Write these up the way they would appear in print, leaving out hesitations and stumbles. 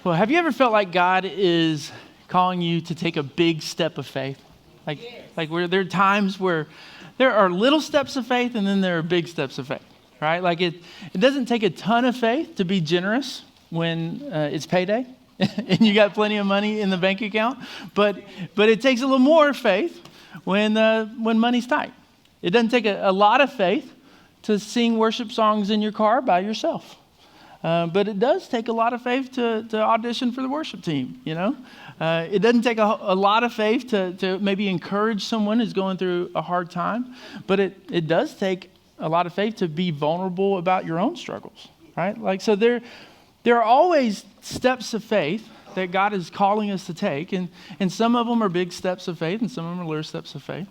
Well, have you ever felt like God is calling you to take a big step of faith? Like where there are times where there are little steps of faith and then there are big steps of faith, right? Like it doesn't take a ton of faith to be generous when it's payday and you got plenty of money in the bank account, but it takes a little more faith when money's tight. It doesn't take a lot of faith to sing worship songs in your car by yourself. But it does take a lot of faith to audition for the worship team, you know. It doesn't take a lot of faith to maybe encourage someone who's going through a hard time. But it does take a lot of faith to be vulnerable about your own struggles, right? Like, so there are always steps of faith that God is calling us to take. And some of them are big steps of faith and some of them are little steps of faith.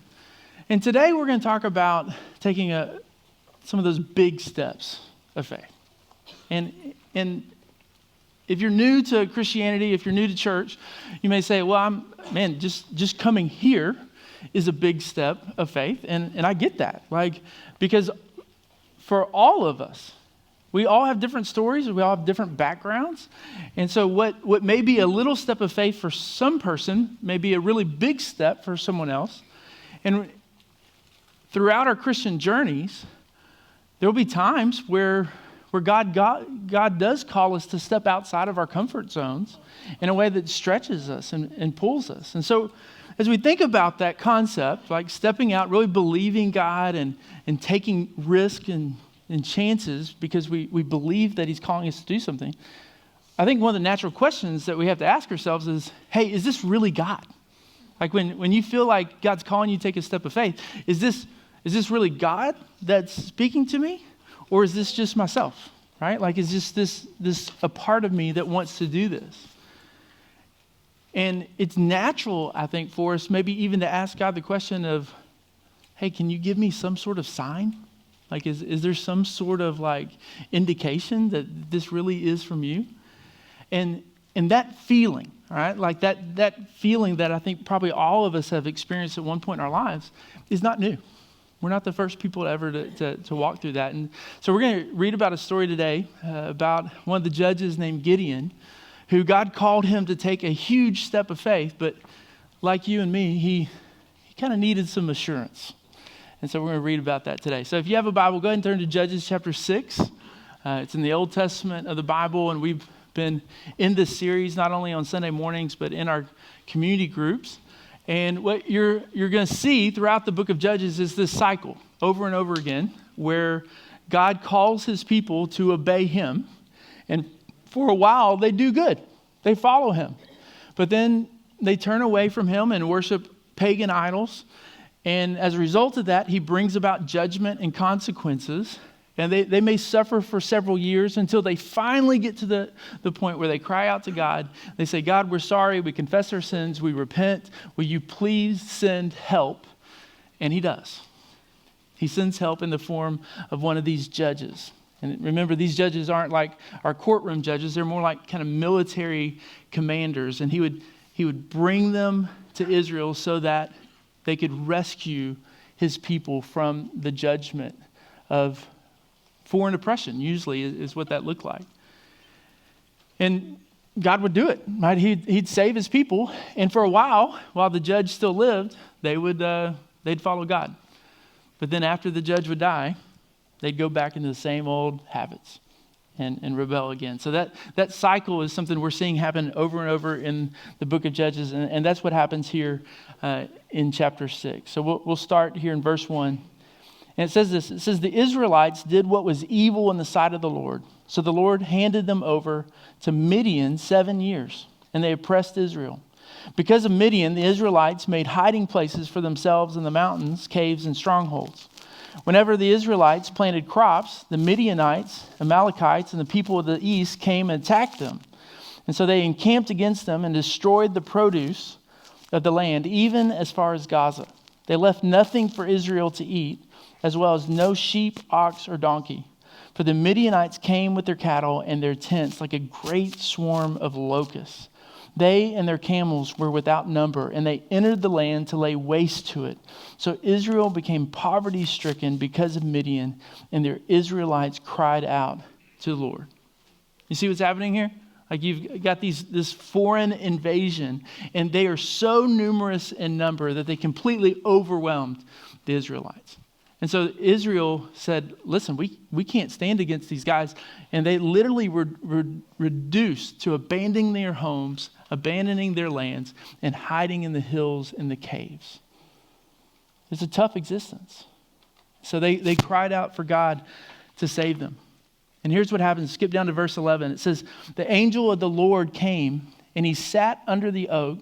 And today we're going to talk about taking some of those big steps of faith. And if you're new to Christianity, if you're new to church, you may say, well, just coming here is a big step of faith. And I get that, because for all of us, we all have different stories, we all have different backgrounds. And so what may be a little step of faith for some person may be a really big step for someone else. And throughout our Christian journeys, there will be times where God does call us to step outside of our comfort zones in a way that stretches us and pulls us. And so as we think about that concept, like stepping out, really believing God and taking risk and chances because we believe that he's calling us to do something, I think one of the natural questions that we have to ask ourselves is, hey, is this really God? Like when you feel like God's calling you to take a step of faith, is this really God that's speaking to me? Or is this just myself, right? Like, is this a part of me that wants to do this? And it's natural, I think, for us maybe even to ask God the question of, hey, can you give me some sort of sign? Like, is there some sort of like indication that this really is from you? And that feeling, right? Like that feeling that I think probably all of us have experienced at one point in our lives is not new. We're not the first people ever to walk through that. And so we're going to read about a story today about one of the judges named Gideon, who God called him to take a huge step of faith. But like you and me, he kind of needed some assurance. And so we're going to read about that today. So if you have a Bible, go ahead and turn to Judges chapter 6. It's in the Old Testament of the Bible. And we've been in this series not only on Sunday mornings, but in our community groups. And what you're going to see throughout the book of Judges is this cycle over and over again where God calls his people to obey him. And for a while, they do good. They follow him. But then they turn away from him and worship pagan idols. And as a result of that, he brings about judgment and consequences. And they may suffer for several years until they finally get to the point where they cry out to God. They say, God, we're sorry. We confess our sins. We repent. Will you please send help? And he does. He sends help in the form of one of these judges. And remember, these judges aren't like our courtroom judges. They're more like kind of military commanders. And he would bring them to Israel so that they could rescue his people from the judgment of foreign oppression, usually, is what that looked like. And God would do it, right? He'd save his people. And for a while the judge still lived, they'd follow God. But then after the judge would die, they'd go back into the same old habits and rebel again. So that cycle is something we're seeing happen over and over in the book of Judges. And that's what happens here in chapter 6. So we'll start here in verse 1. And it says this, it says, the Israelites did what was evil in the sight of the Lord. So the Lord handed them over to Midian 7 years, and they oppressed Israel. Because of Midian, the Israelites made hiding places for themselves in the mountains, caves, and strongholds. Whenever the Israelites planted crops, the Midianites, Amalekites, and the people of the east came and attacked them. And so they encamped against them and destroyed the produce of the land, even as far as Gaza. They left nothing for Israel to eat, as well as no sheep, ox, or donkey. For the Midianites came with their cattle and their tents like a great swarm of locusts. They and their camels were without number, and they entered the land to lay waste to it. So Israel became poverty-stricken because of Midian, and their Israelites cried out to the Lord. You see what's happening here? Like you've got this foreign invasion, and they are so numerous in number that they completely overwhelmed the Israelites. And so Israel said, listen, we can't stand against these guys. And they literally were reduced to abandoning their homes, abandoning their lands, and hiding in the hills and the caves. It's a tough existence. So they cried out for God to save them. And here's what happens. Skip down to verse 11. It says, the angel of the Lord came, and he sat under the oak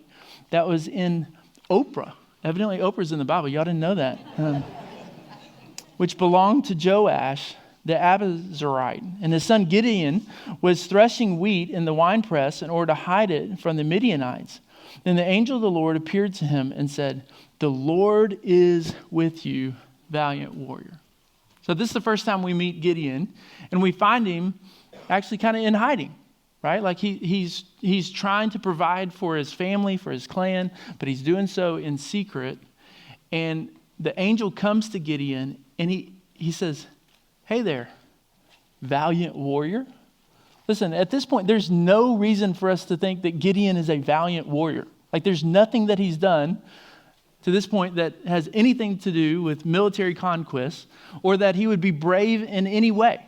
that was in Oprah. Evidently, Oprah's in the Bible. Y'all didn't know that. Which belonged to Joash, the Abiezrite. And his son Gideon was threshing wheat in the winepress in order to hide it from the Midianites. Then the angel of the Lord appeared to him and said, the Lord is with you, valiant warrior. So this is the first time we meet Gideon, and we find him actually kind of in hiding, right? Like he's trying to provide for his family, for his clan, but he's doing so in secret. And the angel comes to Gideon, and he says, hey there, valiant warrior. Listen, at this point, there's no reason for us to think that Gideon is a valiant warrior. Like there's nothing that he's done to this point that has anything to do with military conquest or that he would be brave in any way.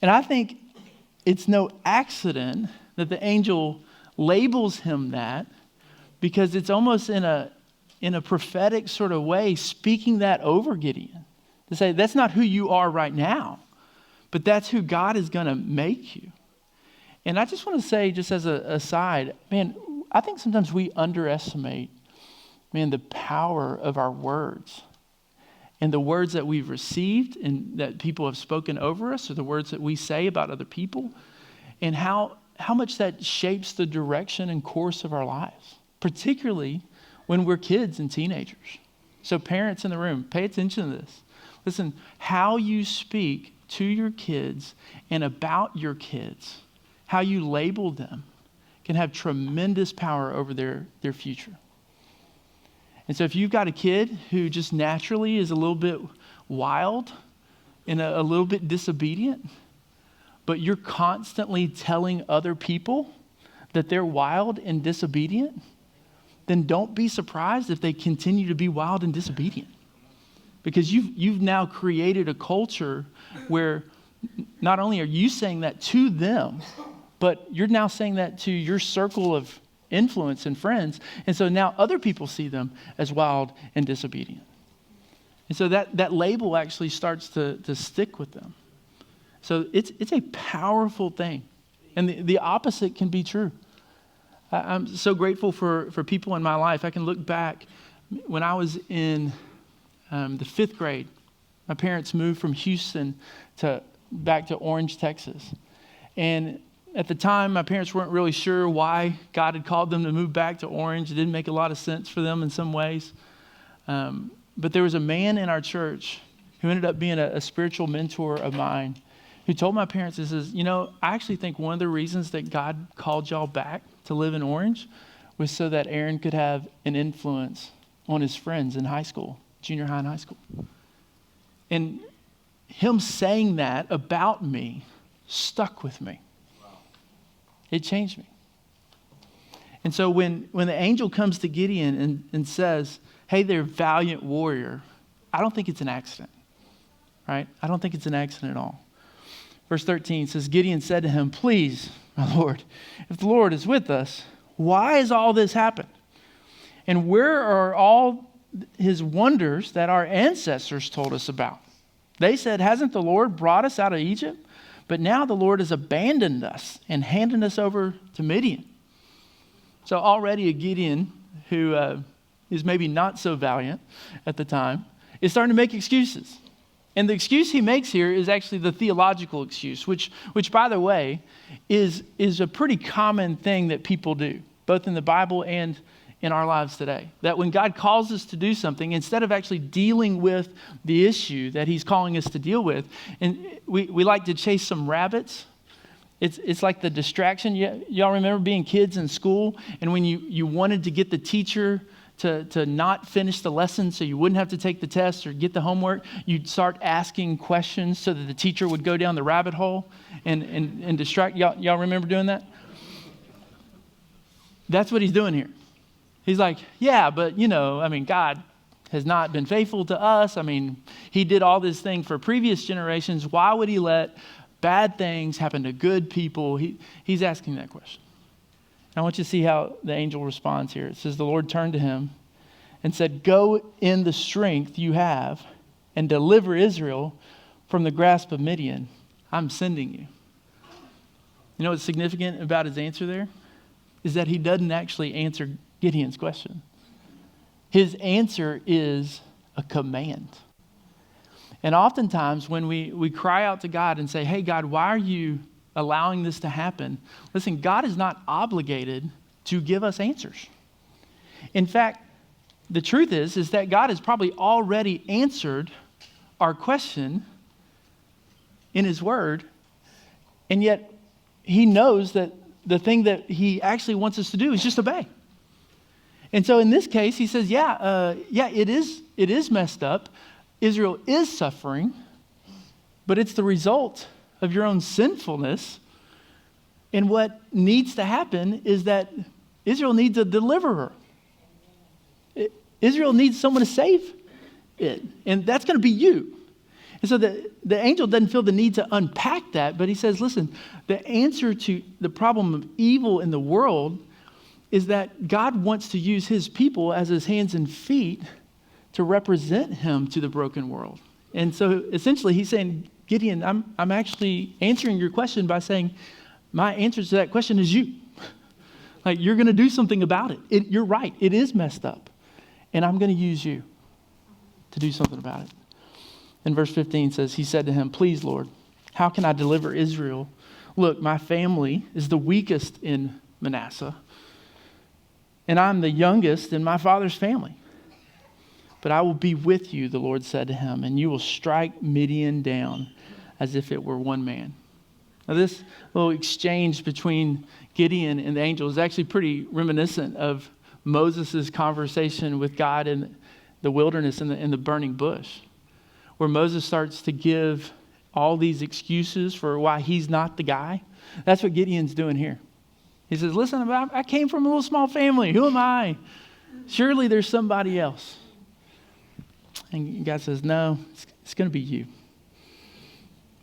And I think it's no accident that the angel labels him that, because it's almost in a prophetic sort of way speaking that over Gideon. To say, that's not who you are right now, but that's who God is going to make you. And I just want to say, just as an aside, man, I think sometimes we underestimate, the power of our words and the words that we've received and that people have spoken over us, or the words that we say about other people, and how much that shapes the direction and course of our lives, particularly when we're kids and teenagers. So parents in the room, pay attention to this. Listen, how you speak to your kids and about your kids, how you label them, can have tremendous power over their future. And so if you've got a kid who just naturally is a little bit wild and a little bit disobedient, but you're constantly telling other people that they're wild and disobedient, then don't be surprised if they continue to be wild and disobedient. Because you've now created a culture where not only are you saying that to them, but you're now saying that to your circle of influence and friends. And so now other people see them as wild and disobedient. And so that label actually starts to stick with them. So it's a powerful thing. And the opposite can be true. I'm so grateful for people in my life. I can look back when I was in the 5th grade. My parents moved from Houston back to Orange, Texas. And at the time, my parents weren't really sure why God had called them to move back to Orange. It didn't make a lot of sense for them in some ways. But there was a man in our church who ended up being a spiritual mentor of mine, who told my parents, he says, I actually think one of the reasons that God called y'all back to live in Orange was so that Aaron could have an influence on his friends in high school, junior high and high school. And him saying that about me stuck with me. It changed me. And so when the angel comes to Gideon and says, hey there, valiant warrior, I don't think it's an accident, right? I don't think it's an accident at all. Verse 13 says, Gideon said to him, please, my Lord, if the Lord is with us, why has all this happened? And where are all his wonders that our ancestors told us about? They said, hasn't the Lord brought us out of Egypt? But now the Lord has abandoned us and handed us over to Midian. So already a Gideon who is maybe not so valiant at the time is starting to make excuses. And the excuse he makes here is actually the theological excuse, which by the way, is a pretty common thing that people do, both in the Bible and in our lives today. That when God calls us to do something, instead of actually dealing with the issue that he's calling us to deal with, and we like to chase some rabbits. It's like the distraction. Y'all remember being kids in school, and when you wanted to get the teacher to not finish the lesson so you wouldn't have to take the test or get the homework, you'd start asking questions so that the teacher would go down the rabbit hole and distract. Y'all remember doing that? That's what he's doing here. He's like, yeah, but God has not been faithful to us. He did all this thing for previous generations. Why would he let bad things happen to good people? He's asking that question. I want you to see how the angel responds here. It says, the Lord turned to him and said, go in the strength you have and deliver Israel from the grasp of Midian. I'm sending you. You know what's significant about his answer there? Is that he doesn't actually answer Gideon's question. His answer is a command. And oftentimes when we cry out to God and say, hey, God, why are you allowing this to happen? Listen, God is not obligated to give us answers. In fact, the truth is that God has probably already answered our question in his word, and yet he knows that the thing that he actually wants us to do is just obey. And so in this case, he says, it is messed up. Israel is suffering, but it's the result of your own sinfulness. And what needs to happen is that Israel needs a deliverer. Israel needs someone to save it. And that's going to be you. And so the angel doesn't feel the need to unpack that, but he says, listen, the answer to the problem of evil in the world is that God wants to use his people as his hands and feet to represent him to the broken world. And so essentially he's saying, Gideon, I'm actually answering your question by saying, my answer to that question is you. Like, you're going to do something about it. You're right. It is messed up. And I'm going to use you to do something about it. And verse 15 says, he said to him, please, Lord, how can I deliver Israel? Look, my family is the weakest in Manasseh, and I'm the youngest in my father's family. But I will be with you, the Lord said to him, and you will strike Midian down as if it were one man. Now, this little exchange between Gideon and the angel is actually pretty reminiscent of Moses' conversation with God in the wilderness in the burning bush, where Moses starts to give all these excuses for why he's not the guy. That's what Gideon's doing here. He says, listen, I came from a little small family. Who am I? Surely there's somebody else. And God says, no, it's going to be you.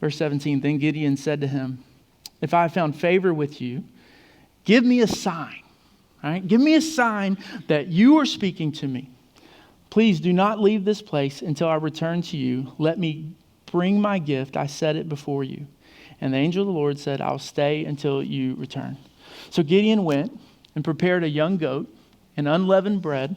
Verse 17, then Gideon said to him, if I have found favor with you, give me a sign. All right? Give me a sign that you are speaking to me. Please do not leave this place until I return to you. Let me bring my gift. I set it before you. And the angel of the Lord said, I'll stay until you return. So Gideon went and prepared a young goat and unleavened bread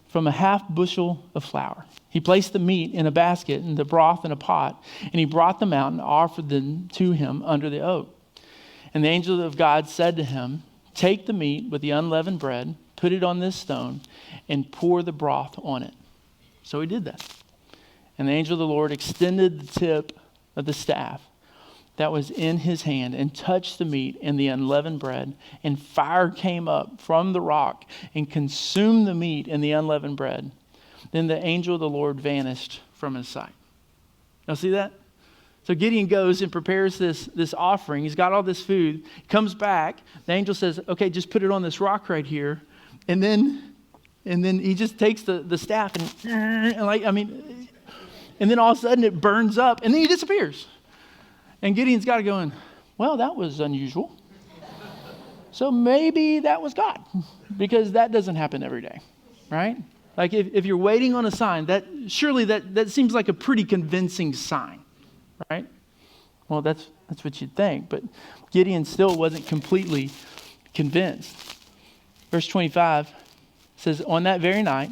from a half bushel of flour. He placed the meat in a basket and the broth in a pot, and he brought them out and offered them to him under the oak. And the angel of God said to him, take the meat with the unleavened bread, put it on this stone, and pour the broth on it. So he did that. And the angel of the Lord extended the tip of the staff that was in his hand and touched the meat and the unleavened bread, and fire came up from the rock and consumed the meat and the unleavened bread. Then the angel of the Lord vanished from his sight. Now see that? So Gideon goes and prepares this offering. He's got all this food, comes back. The angel says, okay, just put it on this rock right here. And then he just takes the staff and then all of a sudden it burns up and then he disappears. And Gideon's got to go in, well, that was unusual. So maybe that was God, because that doesn't happen every day, right? Like if you're waiting on a sign, surely that seems like a pretty convincing sign, right? Well, that's what you'd think, but Gideon still wasn't completely convinced. Verse 25 says, on that very night,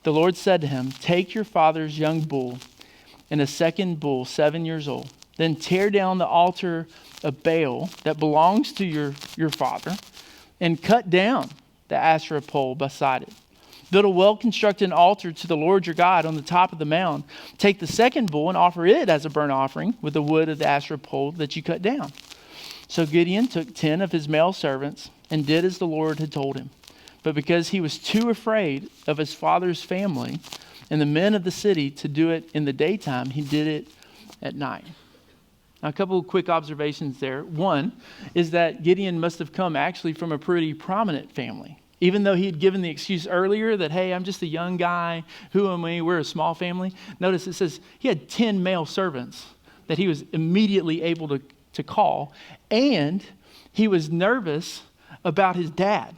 the Lord said to him, take your father's young bull and a second bull, 7 years old. Then tear down the altar of Baal that belongs to your father and cut down the Asherah pole beside it. Build a well-constructed altar to the Lord your God on the top of the mound. Take the second bull and offer it as a burnt offering with the wood of the Asherah pole that you cut down. So Gideon took 10 of his male servants and did as the Lord had told him. But because he was too afraid of his father's family and the men of the city to do it in the daytime, he did it at night. Now, a couple of quick observations there. One is that Gideon must have come actually from a pretty prominent family. Even though he had given the excuse earlier that, hey, I'm just a young guy, who am I? We're a small family. Notice it says he had 10 male servants that he was immediately able to call. And he was nervous about his dad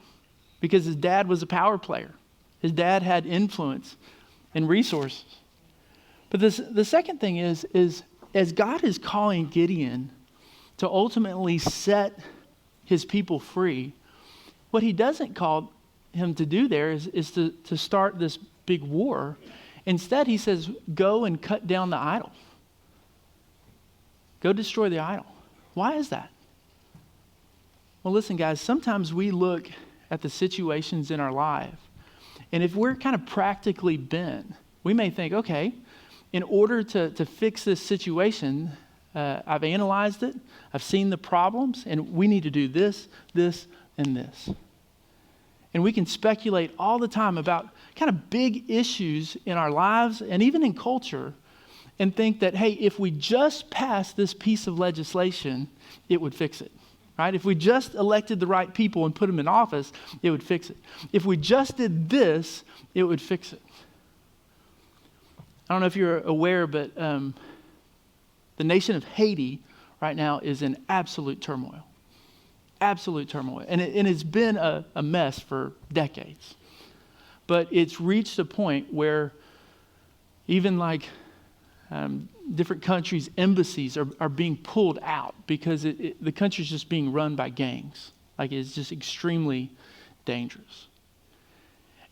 because his dad was a power player. His dad had influence and resources. But the second thing is as God is calling Gideon to ultimately set his people free, what he doesn't call him to do there is to start this big war. Instead, he says, go and cut down the idol. Go destroy the idol. Why is that? Well, listen, guys, sometimes we look at the situations in our life, and if we're kind of practically bent, we may think, okay, in order to fix this situation, I've analyzed it, I've seen the problems, and we need to do this, this, and this. And we can speculate all the time about kind of big issues in our lives and even in culture and think that, hey, if we just pass this piece of legislation, it would fix it, right? If we just elected the right people and put them in office, it would fix it. If we just did this, it would fix it. I don't know if you're aware, but the nation of Haiti right now is in absolute turmoil. Absolute turmoil. And it's been a mess for decades. But it's reached a point where even like different countries' embassies are being pulled out because the country's just being run by gangs. Like it's just extremely dangerous.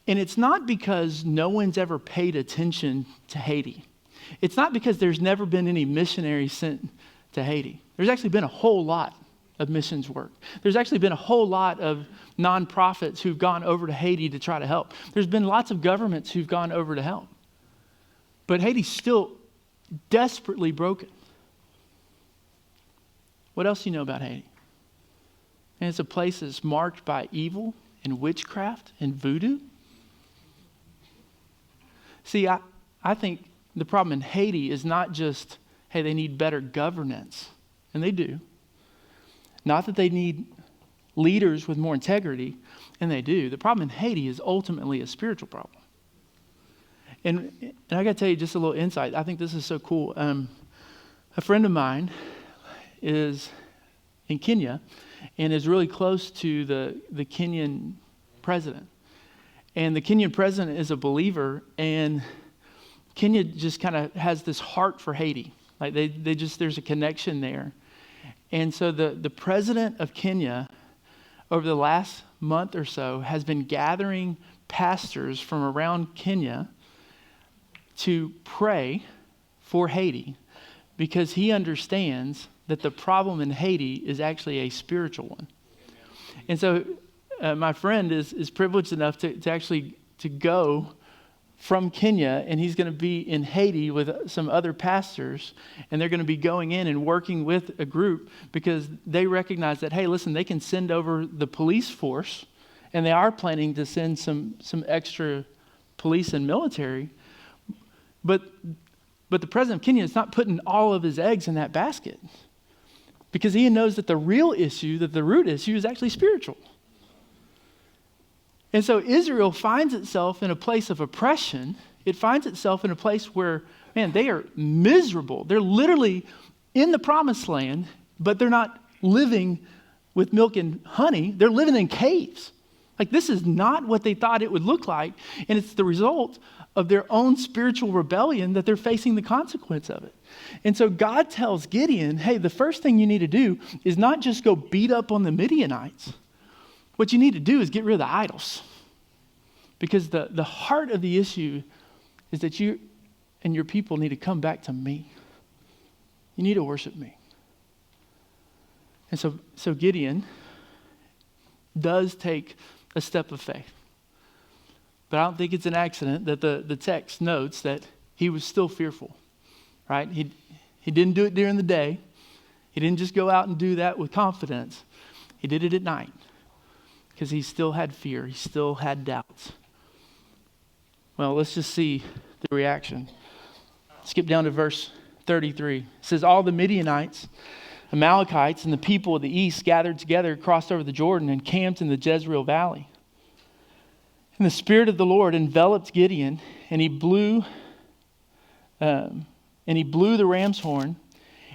And it's not because no one's ever paid attention to Haiti. It's not because there's never been any missionaries sent to Haiti. There's actually been a whole lot of missions work. There's actually been a whole lot of nonprofits who've gone over to Haiti to try to help. There's been lots of governments who've gone over to help. But Haiti's still desperately broken. What else do you know about Haiti? And it's a place that's marked by evil and witchcraft and voodoo. See, I think the problem in Haiti is not just, hey, they need better governance, and they do. Not that they need leaders with more integrity, and they do. The problem in Haiti is ultimately a spiritual problem. And I got to tell you just a little insight. I think this is so cool. A friend of mine is in Kenya and is really close to the Kenyan president. And the Kenyan president is a believer, and Kenya just kind of has this heart for Haiti. Like they just, there's a connection there. And so the president of Kenya over the last month or so has been gathering pastors from around Kenya to pray for Haiti because he understands that the problem in Haiti is actually a spiritual one. And so my friend is privileged enough to actually to go from Kenya, and he's going to be in Haiti with some other pastors, and they're going to be going in and working with a group because they recognize that, hey, listen, they can send over the police force, and they are planning to send some extra police and military, but the president of Kenya is not putting all of his eggs in that basket because he knows that the real issue, that the root issue is actually spiritual. And so Israel finds itself in a place of oppression. It finds itself in a place where, man, they are miserable. They're literally in the promised land, but they're not living with milk and honey. They're living in caves. Like this is not what they thought it would look like. And it's the result of their own spiritual rebellion that they're facing the consequence of it. And so God tells Gideon, hey, the first thing you need to do is not just go beat up on the Midianites. What you need to do is get rid of the idols. Because the heart of the issue is that you and your people need to come back to me. You need to worship me. And so Gideon does take a step of faith. But I don't think it's an accident that the text notes that he was still fearful. Right? He didn't do it during the day. He didn't just go out and do that with confidence. He did it at night. Because he still had fear. He still had doubts. Well, let's just see the reaction. Skip down to verse 33. It says, all the Midianites, Amalekites, and the people of the east gathered together, crossed over the Jordan, and camped in the Jezreel valley. And the Spirit of the Lord enveloped Gideon, and he blew the ram's horn,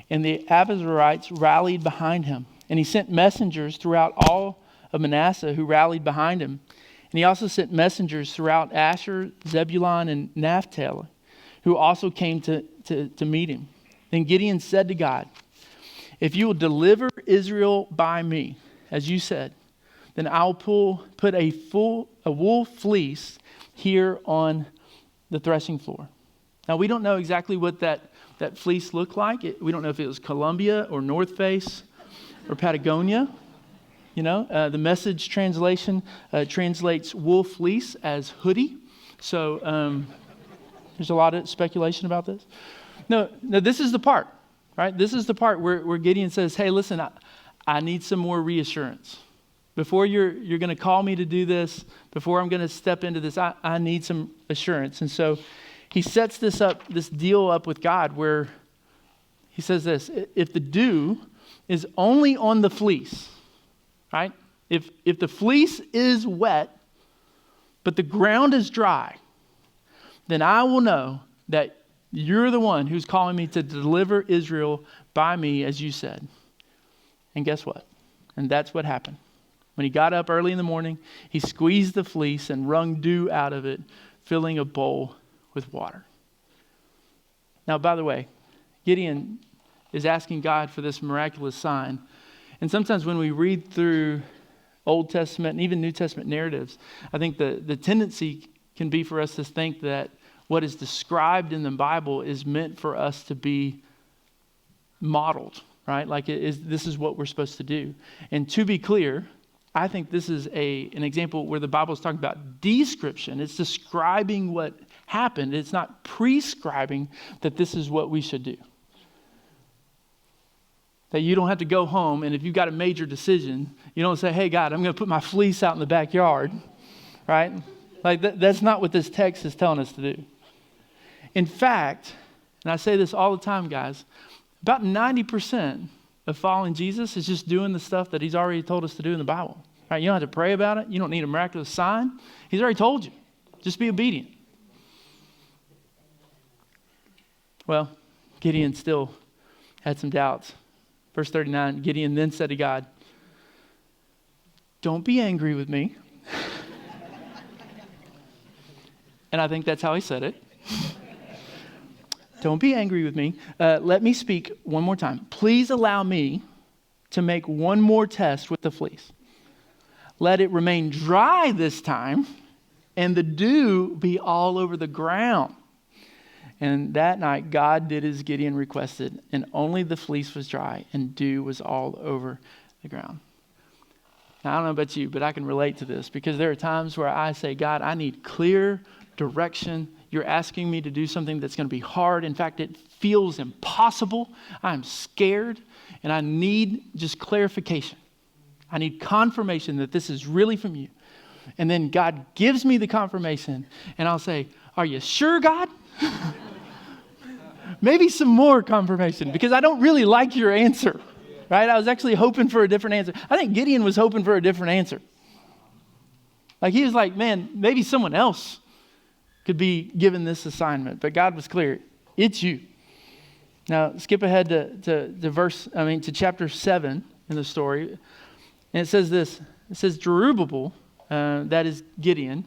and the Abiezrites rallied behind him. And he sent messengers throughout all of Manasseh who rallied behind him. And he also sent messengers throughout Asher, Zebulun, and Naphtali, who also came to meet him. Then Gideon said to God, if you will deliver Israel by me, as you said, then I'll put a wool fleece here on the threshing floor. Now, we don't know exactly what that fleece looked like. We don't know if it was Columbia or North Face or Patagonia. The Message translation translates wool fleece as hoodie. So there's a lot of speculation about this. No, this is the part, right? This is the part where Gideon says, hey, listen, I need some more reassurance. Before you're going to call me to do this, before I'm going to step into this, I need some assurance. And so he sets this deal up with God where he says this, if the dew is only on the fleece, right? If the fleece is wet, but the ground is dry, then I will know that you're the one who's calling me to deliver Israel by me, as you said. And guess what? And that's what happened. When he got up early in the morning, he squeezed the fleece and wrung dew out of it, filling a bowl with water. Now, by the way, Gideon is asking God for this miraculous sign. And sometimes when we read through Old Testament and even New Testament narratives, I think the tendency can be for us to think that what is described in the Bible is meant for us to be modeled, right? Like this is what we're supposed to do. And to be clear, I think this is an example where the Bible is talking about description. It's describing what happened. It's not prescribing that this is what we should do. That you don't have to go home, and if you've got a major decision, you don't say, hey, God, I'm going to put my fleece out in the backyard, right? Like that's not what this text is telling us to do. In fact, and I say this all the time, guys, about 90% of following Jesus is just doing the stuff that he's already told us to do in the Bible. Right? You don't have to pray about it. You don't need a miraculous sign. He's already told you. Just be obedient. Well, Gideon still had some doubts. Verse 39, Gideon then said to God, don't be angry with me. And I think that's how he said it. Don't be angry with me. Let me speak one more time. Please allow me to make one more test with the fleece. Let it remain dry this time, and the dew be all over the ground. And that night, God did as Gideon requested, and only the fleece was dry, and dew was all over the ground. Now, I don't know about you, but I can relate to this, because there are times where I say, God, I need clear direction. You're asking me to do something that's going to be hard. In fact, it feels impossible. I'm scared, and I need just clarification. I need confirmation that this is really from you. And then God gives me the confirmation, and I'll say, are you sure, God? Maybe some more confirmation, because I don't really like your answer, right? I was actually hoping for a different answer. I think Gideon was hoping for a different answer. Like he was like, man, maybe someone else could be given this assignment, but God was clear. It's you. Now skip ahead to chapter 7 in the story. And it says this, it says Jerubbaal, that is Gideon.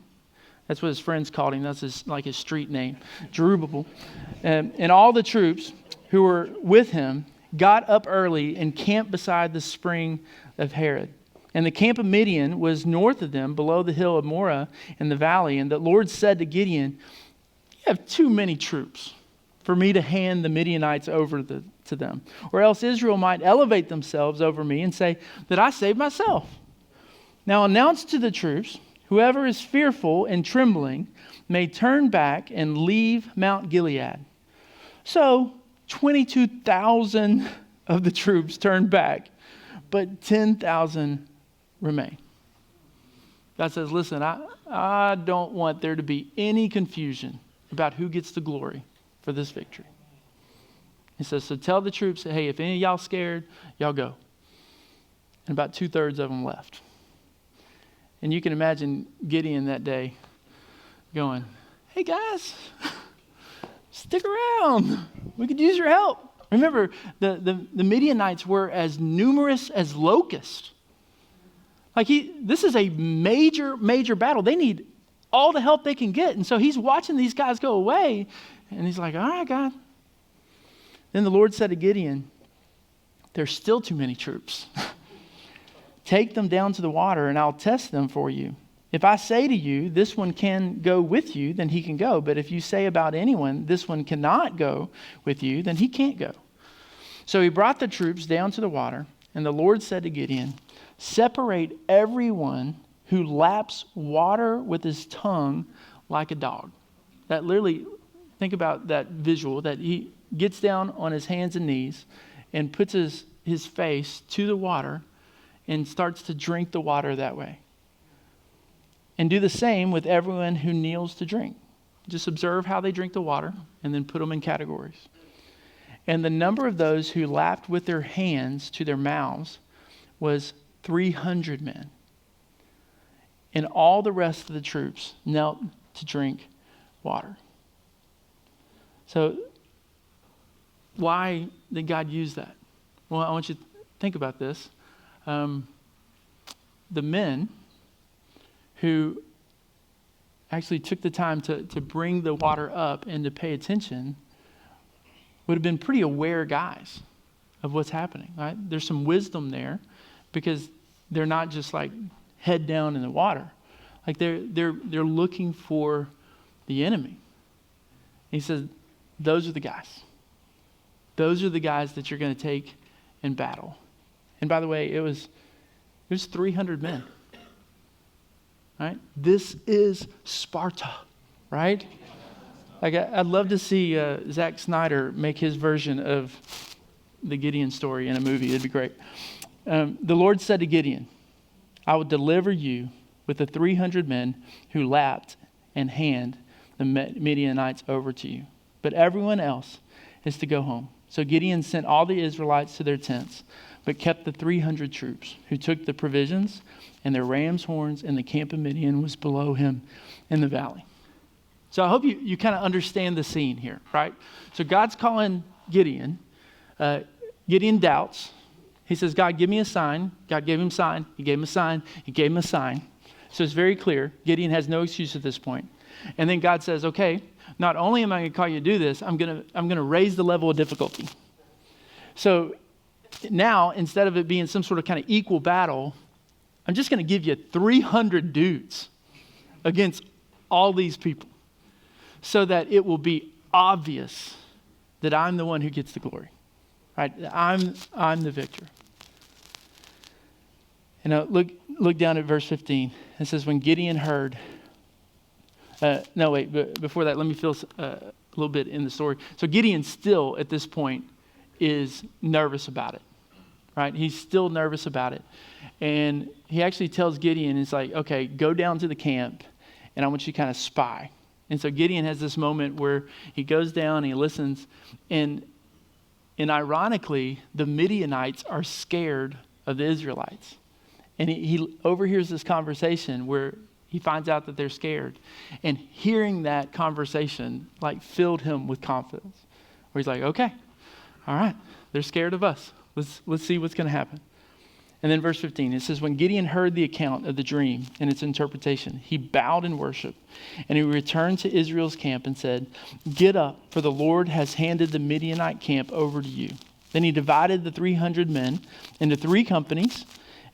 That's what his friends called him. That's his street name, Jerubbaal. And all the troops who were with him got up early and camped beside the spring of Harod. And the camp of Midian was north of them, below the hill of Moreh in the valley. And the Lord said to Gideon, you have too many troops for me to hand the Midianites over to them. Or else Israel might elevate themselves over me and say that I saved myself. Now announce to the troops, whoever is fearful and trembling may turn back and leave Mount Gilead. So 22,000 of the troops turned back, but 10,000 remain. God says, listen, I don't want there to be any confusion about who gets the glory for this victory. He says, so tell the troops, hey, if any of y'all scared, y'all go. And about 2/3 of them left. And you can imagine Gideon that day going, hey guys, stick around. We could use your help. Remember, the Midianites were as numerous as locusts. This is a major, major battle. They need all the help they can get. And so he's watching these guys go away. And he's like, all right, God. Then the Lord said to Gideon, there's still too many troops. Take them down to the water and I'll test them for you. If I say to you, this one can go with you, then he can go. But if you say about anyone, this one cannot go with you, then he can't go. So he brought the troops down to the water, and the Lord said to Gideon, separate everyone who laps water with his tongue like a dog. That literally, think about that visual, that he gets down on his hands and knees and puts his face to the water and starts to drink the water that way. And do the same with everyone who kneels to drink. Just observe how they drink the water and then put them in categories. And the number of those who lapped with their hands to their mouths was 300 men. And all the rest of the troops knelt to drink water. So why did God use that? Well, I want you to think about this. The men who actually took the time to bring the water up and to pay attention would have been pretty aware guys of what's happening, right? There's some wisdom there because they're not just like head down in the water. Like they're looking for the enemy. And he says, those are the guys. Those are the guys that you're going to take in battle. And by the way, it was 300 men. Right? This is Sparta, right? Like I'd love to see Zack Snyder make his version of the Gideon story in a movie. It'd be great. The Lord said to Gideon, I will deliver you with the 300 men who lapped and hand the Midianites over to you. But everyone else is to go home. So Gideon sent all the Israelites to their tents, but kept the 300 troops who took the provisions and their ram's horns, and the camp of Midian was below him in the valley. So I hope you kind of understand the scene here, right? So God's calling Gideon. Gideon doubts. He says, God, give me a sign. God gave him a sign. He gave him a sign. He gave him a sign. So it's very clear. Gideon has no excuse at this point. And then God says, okay, not only am I going to call you to do this, I'm going to raise the level of difficulty. So now, instead of it being some sort of kind of equal battle, I'm just going to give you 300 dudes against all these people so that it will be obvious that I'm the one who gets the glory. Right? I'm the victor. And look down at verse 15. It says, when Gideon heard... before that, let me fill a little bit in the story. So Gideon still, at this point, is nervous about it. Right? He's still nervous about it. And he actually tells Gideon, he's like, okay, go down to the camp and I want you to kind of spy. And so Gideon has this moment where he goes down and he listens. And ironically, the Midianites are scared of the Israelites. And he overhears this conversation where he finds out that they're scared. And hearing that conversation like filled him with confidence. Where he's like, okay, all right, they're scared of us. Let's see what's going to happen. And then verse 15, it says, when Gideon heard the account of the dream and its interpretation, he bowed in worship, and he returned to Israel's camp and said, get up, for the Lord has handed the Midianite camp over to you. Then he divided the 300 men into 3 companies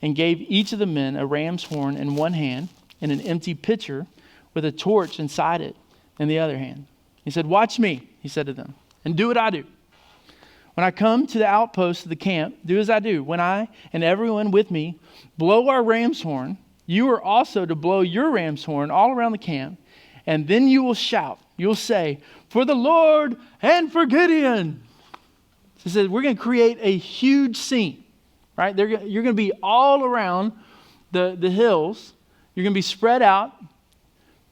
and gave each of the men a ram's horn in one hand and an empty pitcher with a torch inside it in the other hand. He said, watch me, he said to them, and do what I do. When I come to the outpost of the camp, do as I do. When I and everyone with me blow our ram's horn, you are also to blow your ram's horn all around the camp. And then you will shout. You'll say, for the Lord and for Gideon. So it says, we're going to create a huge scene, right? You're going to be all around the hills. You're going to be spread out.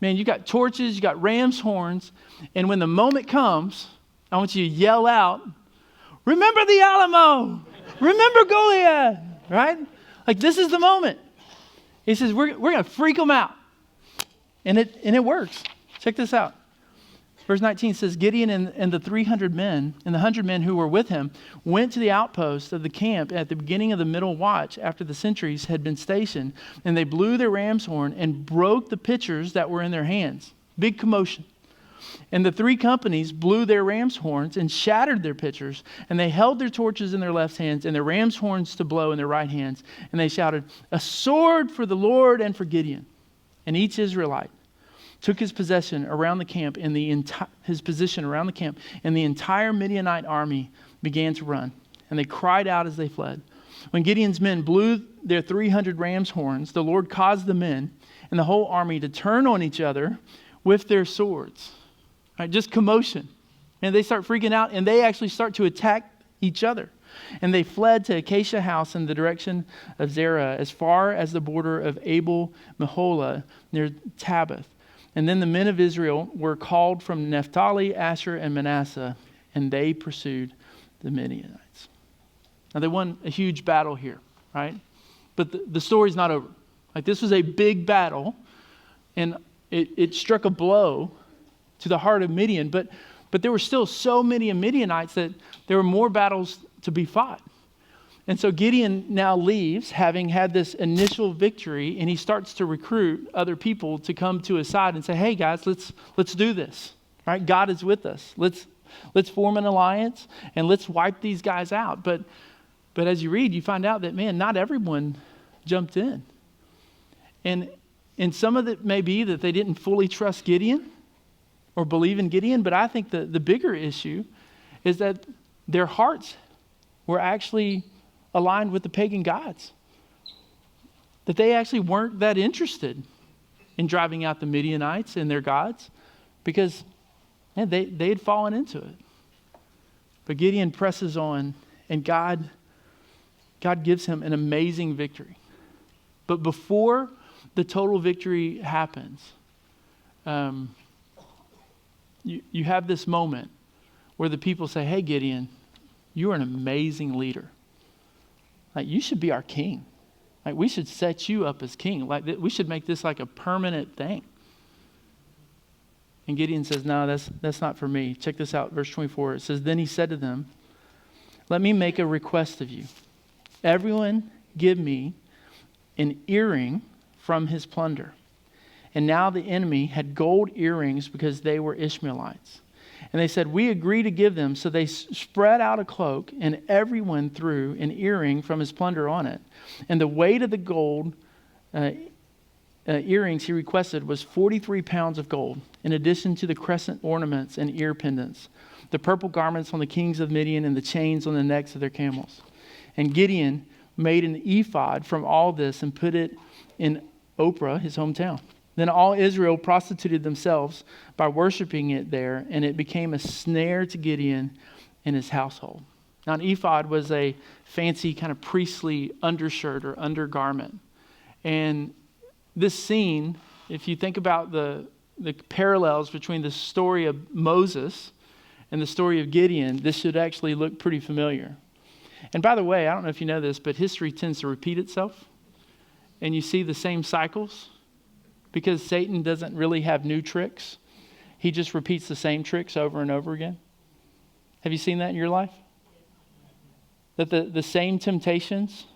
Man, you got torches, you got ram's horns. And when the moment comes, I want you to yell out, remember the Alamo. Remember Goliath, right? Like this is the moment. He says, we're going to freak them out. And it works. Check this out. Verse 19 says, Gideon and the 300 men and the 100 men who were with him went to the outpost of the camp at the beginning of the middle watch after the sentries had been stationed. And they blew their ram's horn and broke the pitchers that were in their hands. Big commotion. And the three companies blew their ram's horns and shattered their pitchers. And they held their torches in their left hands and their ram's horns to blow in their right hands. And they shouted, a sword for the Lord and for Gideon. And each Israelite took his position around the camp, and the entire Midianite army began to run, and they cried out as they fled. When Gideon's men blew their 300 ram's horns, the Lord caused the men and the whole army to turn on each other with their swords. Right, just commotion. And they start freaking out, and they actually start to attack each other. And they fled to Acacia House in the direction of Zerah, as far as the border of Abel Meholah near Tabbath. And then the men of Israel were called from Naphtali, Asher, and Manasseh, and they pursued the Midianites. Now, they won a huge battle here, right? But the story's not over. Like, this was a big battle, and it struck a blow to the heart of Midian, but there were still so many Midianites that there were more battles to be fought. And so Gideon now leaves, having had this initial victory, and he starts to recruit other people to come to his side and say, hey guys, let's do this. Right? God is with us. Let's form an alliance and let's wipe these guys out. But as you read, you find out that, man, not everyone jumped in. And some of it may be that they didn't fully trust Gideon or believe in Gideon, but I think the bigger issue is that their hearts were actually aligned with the pagan gods. That they actually weren't that interested in driving out the Midianites and their gods because, man, they had fallen into it. But Gideon presses on, and God gives him an amazing victory. But before the total victory happens, you have this moment where the people say, hey, Gideon, you are an amazing leader. Like, you should be our king. Like, we should set you up as king. Like, we should make this like a permanent thing. And Gideon says, no, that's not for me. Check this out, verse 24. It says, then he said to them, let me make a request of you. Everyone give me an earring from his plunder. And now the enemy had gold earrings because they were Ishmaelites. And they said, we agree to give them. So they spread out a cloak, and everyone threw an earring from his plunder on it. And the weight of the gold earrings he requested was 43 pounds of gold, in addition to the crescent ornaments and ear pendants, the purple garments on the kings of Midian, and the chains on the necks of their camels. And Gideon made an ephod from all this and put it in Ophrah, his hometown. Then all Israel prostituted themselves by worshiping it there, and it became a snare to Gideon and his household. Now, an ephod was a fancy kind of priestly undershirt or undergarment. And this scene, if you think about the parallels between the story of Moses and the story of Gideon, this should actually look pretty familiar. And by the way, I don't know if you know this, but history tends to repeat itself. And you see the same cycles. Because Satan doesn't really have new tricks. He just repeats the same tricks over and over again. Have you seen that in your life? That the same temptations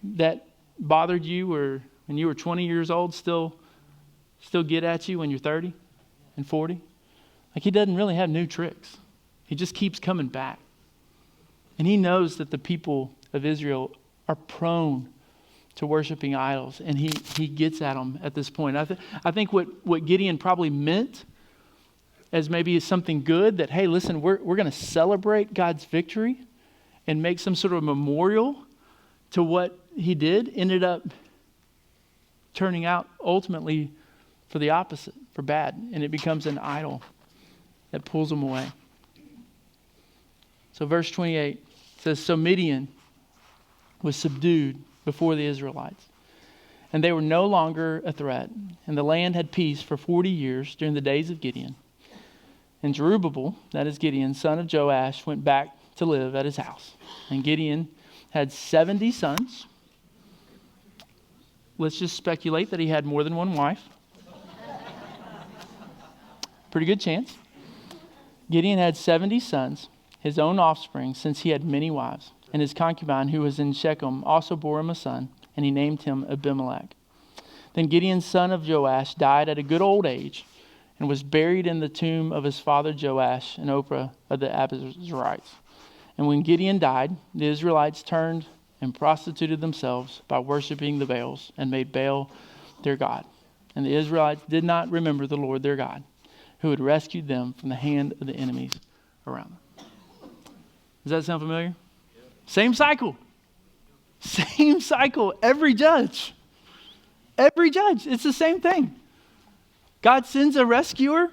that bothered you when you were 20 years old still get at you when you're 30 and 40? Like, he doesn't really have new tricks. He just keeps coming back. And he knows that the people of Israel are prone to worshiping idols, and he gets at them at this point. I think what Gideon probably meant as maybe something good, that, hey, listen, we're going to celebrate God's victory and make some sort of memorial to what he did, ended up turning out ultimately for the opposite, for bad, and it becomes an idol that pulls them away. So verse 28 says, so Midian was subdued before the Israelites, and they were no longer a threat. And the land had peace for 40 years during the days of Gideon. And Jerubbaal, that is Gideon, son of Joash, went back to live at his house. And Gideon had 70 sons. Let's just speculate that he had more than one wife. Pretty good chance. Gideon had 70 sons, his own offspring, since he had many wives. And his concubine, who was in Shechem, also bore him a son, and he named him Abimelech. Then Gideon, son of Joash, died at a good old age and was buried in the tomb of his father Joash in Ophrah of the Abiezrites. And when Gideon died, the Israelites turned and prostituted themselves by worshiping the Baals and made Baal their god. And the Israelites did not remember the Lord their God, who had rescued them from the hand of the enemies around them. Does that sound familiar? Same cycle. Same cycle. Every judge. It's the same thing. God sends a rescuer.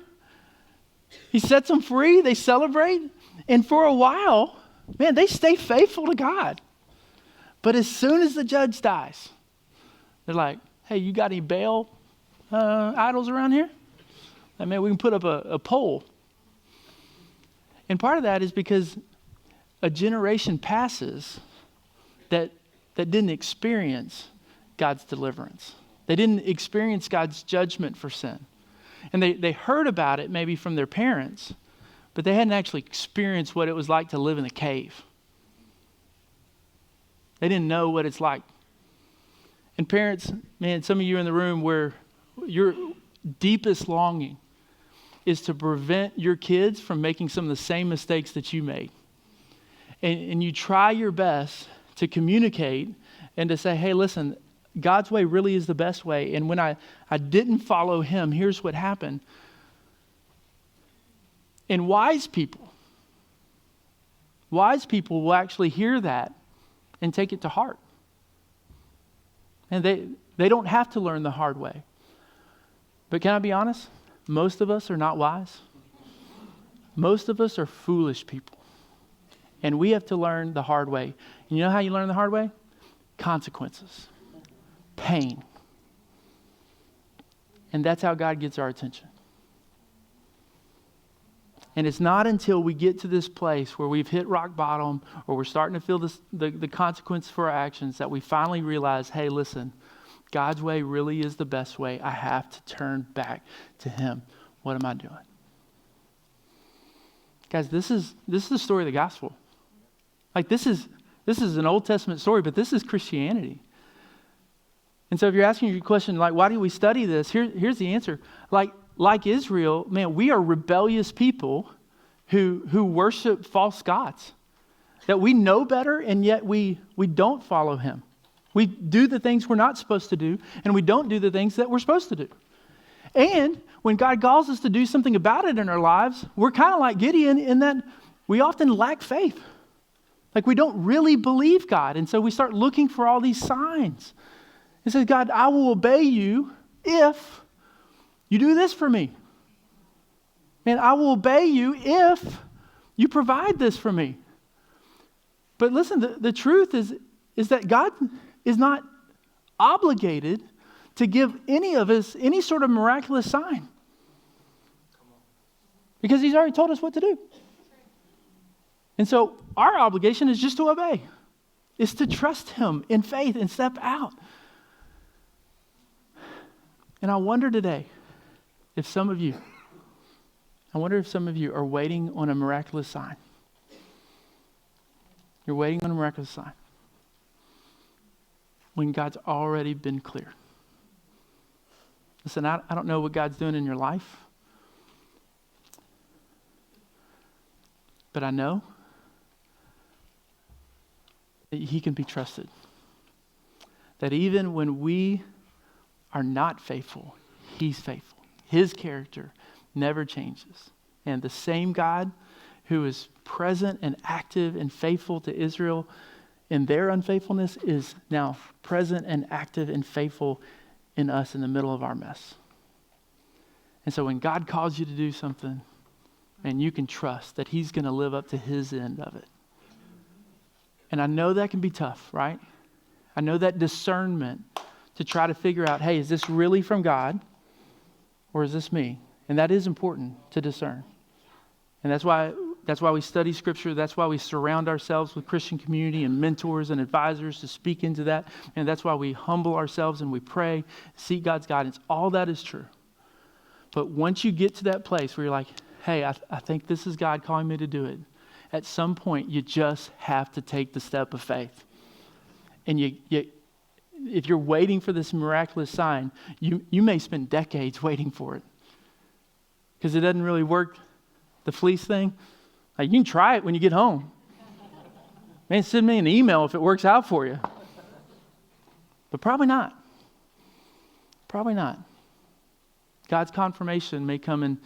He sets them free. They celebrate. And for a while, man, they stay faithful to God. But as soon as the judge dies, they're like, hey, you got any Baal idols around here? Like, man, we can put up a pole. And part of that is because a generation passes that didn't experience God's deliverance. They didn't experience God's judgment for sin. And they heard about it maybe from their parents, but they hadn't actually experienced what it was like to live in a cave. They didn't know what it's like. And parents, man, some of you in the room where your deepest longing is to prevent your kids from making some of the same mistakes that you made. And you try your best to communicate and to say, hey, listen, God's way really is the best way. And when I didn't follow him, here's what happened. And wise people will actually hear that and take it to heart. And they don't have to learn the hard way. But can I be honest? Most of us are not wise. Most of us are foolish people. And we have to learn the hard way. And you know how you learn the hard way? Consequences. Pain. And that's how God gets our attention. And it's not until we get to this place where we've hit rock bottom or we're starting to feel the consequence for our actions that we finally realize, hey, listen, God's way really is the best way. I have to turn back to him. What am I doing? Guys, this is the story of the gospel. Like this is an Old Testament story, but this is Christianity. And so if you're asking your question, like, why do we study this? Here's the answer. Like Israel, man, we are rebellious people who worship false gods. That we know better, and yet we don't follow him. We do the things we're not supposed to do, and we don't do the things that we're supposed to do. And when God calls us to do something about it in our lives, we're kind of like Gideon in that we often lack faith. Like we don't really believe God. And so we start looking for all these signs. It says, God, I will obey you if you do this for me. Man, I will obey you if you provide this for me. But listen, the truth is that God is not obligated to give any of us any sort of miraculous sign. Because he's already told us what to do. And so our obligation is just to obey. It's to trust him in faith and step out. And I wonder today if some of you are waiting on a miraculous sign. You're waiting on a miraculous sign when God's already been clear. Listen, I don't know what God's doing in your life, but I know that he can be trusted. That even when we are not faithful, he's faithful. His character never changes. And the same God who is present and active and faithful to Israel in their unfaithfulness is now present and active and faithful in us in the middle of our mess. And so when God calls you to do something, man, you can trust that he's going to live up to his end of it. And I know that can be tough, right? I know that discernment to try to figure out, hey, is this really from God or is this me? And that is important to discern. And that's why That's why we study Scripture. That's why we surround ourselves with Christian community and mentors and advisors to speak into that. And that's why we humble ourselves and we pray, seek God's guidance. All that is true. But once you get to that place where you're like, hey, I think this is God calling me to do it, at some point you just have to take the step of faith. And if you're waiting for this miraculous sign, you may spend decades waiting for it. Because it doesn't really work, the fleece thing. Like, you can try it when you get home. Man, send me an email if it works out for you. But probably not. Probably not. God's confirmation may come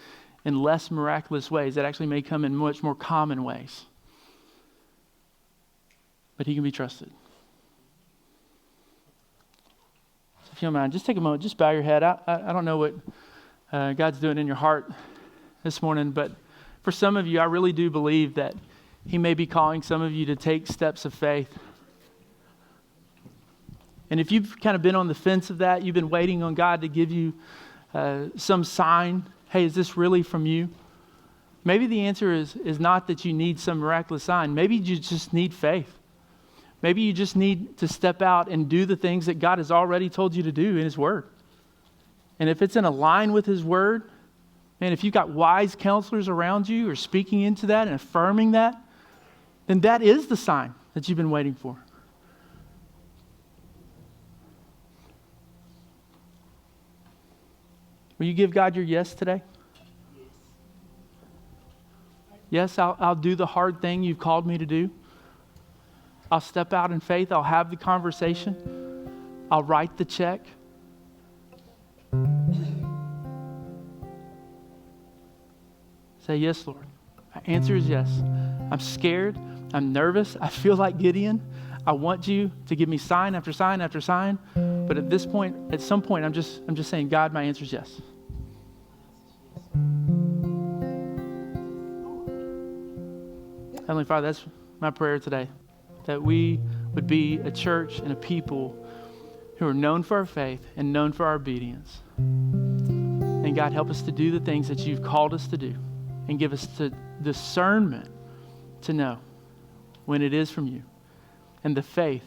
in less miraculous ways. It actually may come in much more common ways. But he can be trusted. So if you don't mind, just take a moment, just bow your head. I don't know what God's doing in your heart this morning, but for some of you, I really do believe that he may be calling some of you to take steps of faith. And if you've kind of been on the fence of that, you've been waiting on God to give you some sign, hey, is this really from you? Maybe the answer is not that you need some miraculous sign. Maybe you just need faith. Maybe you just need to step out and do the things that God has already told you to do in his word. And if it's in line with his word, man, if you've got wise counselors around you or speaking into that and affirming that, then that is the sign that you've been waiting for. Will you give God your yes today? Yes, I'll do the hard thing you've called me to do. I'll step out in faith. I'll have the conversation. I'll write the check. Say, yes, Lord. My answer is yes. I'm scared. I'm nervous. I feel like Gideon. I want you to give me sign after sign after sign. But at some point, I'm just saying, God, my answer is yes. Heavenly Father, that's my prayer today. That we would be a church and a people who are known for our faith and known for our obedience. And God, help us to do the things that you've called us to do. And give us the discernment to know when it is from you. And the faith